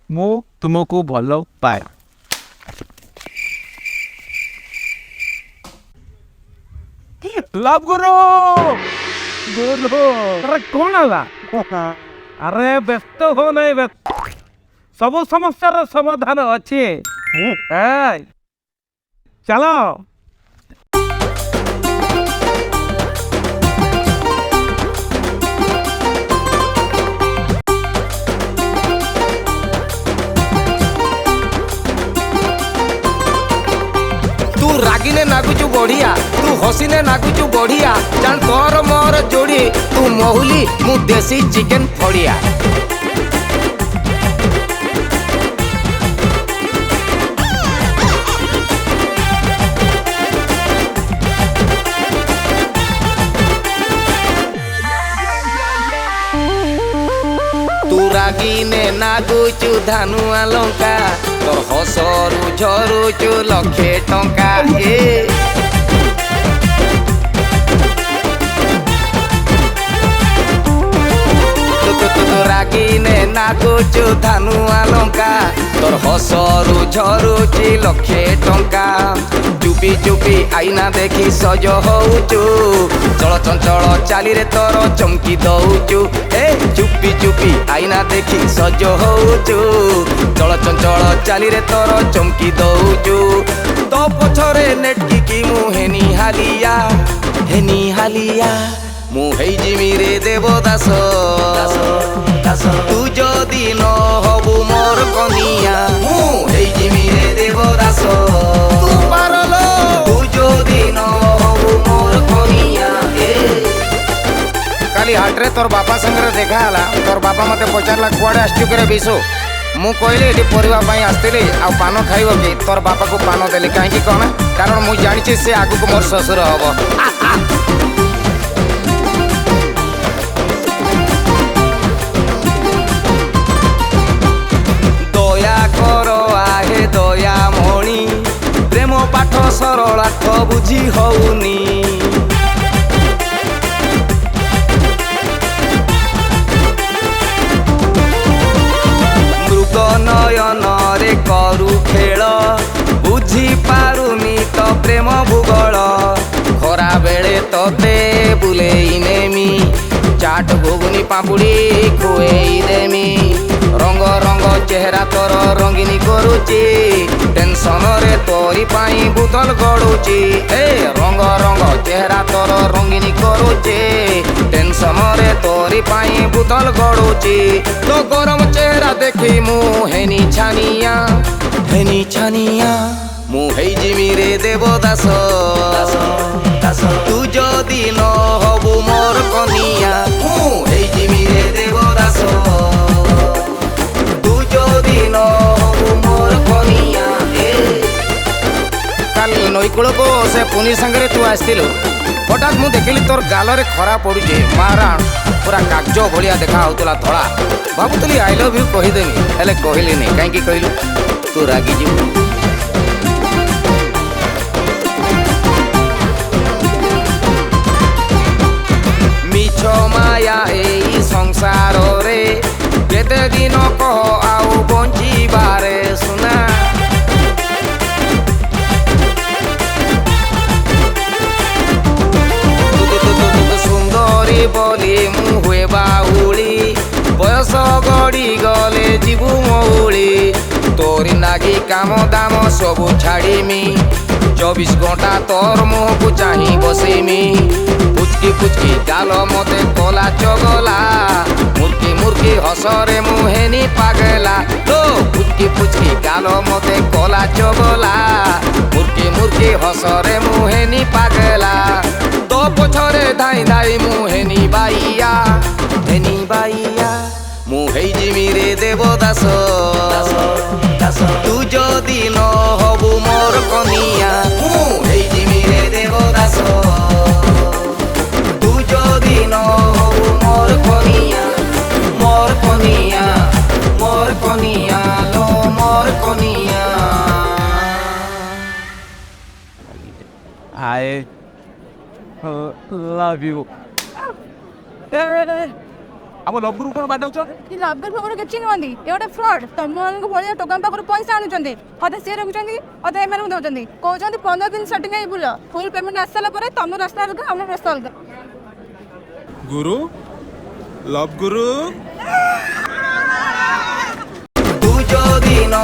ମୁଁ ତୁମକୁ ଭଲ ପାଏ। ଲଭ୍ ଗୁରୁ अरे कौन आला? अरे व्यस्त हो नहीं, सब समस्या समाधान अच्छे। चलो तू रागिने नागुचु बढ़िया, तू हसीने नागुचु बढ़िया, जान तोर मोर जोड़ी, तू महुली मु देसी चिकन फड़िया। तू रागिने नागुचु धानुआ लंका, तोर हसरू झरुचु लक्षे टंका। रागिने नागुचु धानुआ लंका, तोर हसरू झरुचि लक्षे टंका। चुपी चुपी आईना देखी सज होउचु, चल चंचल चाली रे तोर चमकी दउचु। चुपी चुपी आईना देखी सज होउचु, चल चंचल चाली रे तोर चमकी दउचु। तो पछरे नेटकी की मु हेनी हालिया मु हेई जिमी रे देवदास। तू जदि न हबु मोर कनिया, मु हेई जिमी रे देवदास। तू पारलो तू जदि न हबु मोर कनिया। काली हाटरे तोर बापा संगे देखा हला, तोर बापा मते पचारला कुआडे आसचु करे बिसो। मु कहली एटी परिवा पाई आस्तिली आ पान खाइब कि? तोर बापा को पान देली काहेकि कौन? कारण मु जानिछि से आगु को मोर ससुर हबो। दया कर आहे दया मणि, प्रेम पाठ सरलार्थ बुझी हउनी। नयन रे करू खेल, बुझी पारुनी तो प्रेम भूगोल। खरा बेले तोते बुलेई नेमी, चाट घुगुनी पापुड़ी खुएई देमी। रंग रंग चेहरा तोर रंगीनी करुची, टेंशन रे तोरी पाई बुतल गड़ुची। रंग रंग चेहरा तोर रंगीनी करुची, टेंशन रे तोरी पाई बुतल गड़ुची। तो गरम चेहरा देखी मु हेनी छानिया मु हेई जिमी रे देवदास। तू जदि न हबु मोर कनिया, मु हेई जिमी रे देवदास। तू जदि न हबु मोर कनिया। काली नईकूल को से पुनी संगे तू आसतिलु, हठात मु देखिली तोर गाल रे खरा पड़ुचे। माराण पूरा कागज भलिया देखा होतला धड़ा। भाबुतली आई लव यू कहीदेमी, हेले कहली नहीं। कहीं कहलु तू रागी जीवु। मिछ माया एई संसार रे, केते दिन कह आउ बंचिबारे सुना। सुंदरी बोली मु हुए बाहुली, बयस गड़ी गले जीवु मौली। तोरी नागी काम दाम सबु छाड़ीमी, 24 घंटा तोर मुह को चाही बसीमी। पुचकी पुचकी गाल मते कोला चगला, मुर्की मुर्की हसरे मुहेनी पागला। लो पुचकी पुचकी गाल मते कोला चगला, मुर्की मुर्की हसरे मुहेनी पागला। तो पछरे धाई धाई मुहेनी बाइया मु हेई जिमी रे देवदास। तू जदि न हबु मोर कनिया, मु हेई जिमी रे देवदास। तू जदि न हबु मोर कनिया, मोर कनिया, मोर कनिया, लो मोर कनिया। आए ଲଭ୍ ୟୁ। ଆମ ଲଭ୍ ଗୁରୁ କ'ଣ ବାଡ଼ଉଛ? ଲଭ୍ ଖବର କିଛି ନୁହନ୍ତି, ଏ ଗୋଟେ ଫ୍ରଡ୍। ତମମାନଙ୍କ ଭଳିଆ ଟୋକାଙ୍କ ପାଖରୁ ପଇସା ଆଣୁଛନ୍ତି, ଅଧେ ସିଏ ରଖୁଛନ୍ତି ଅଧେ ଏମାନଙ୍କୁ ଦେଉଛନ୍ତି। କହୁଛନ୍ତି 15 ଦିନ ସେଟିଂ ହେଇ ବୁଲ, ଫୁଲ୍ ପେମେଣ୍ଟ ଆସିସାରିଲା ପରେ ତମ ରାସ୍ତା ଅଲଗା ଆମ ରାସ୍ତା ଅଲଗା। ଗୁରୁ ଲଭ୍ ଗୁରୁ ତୁ ଯଦି ନ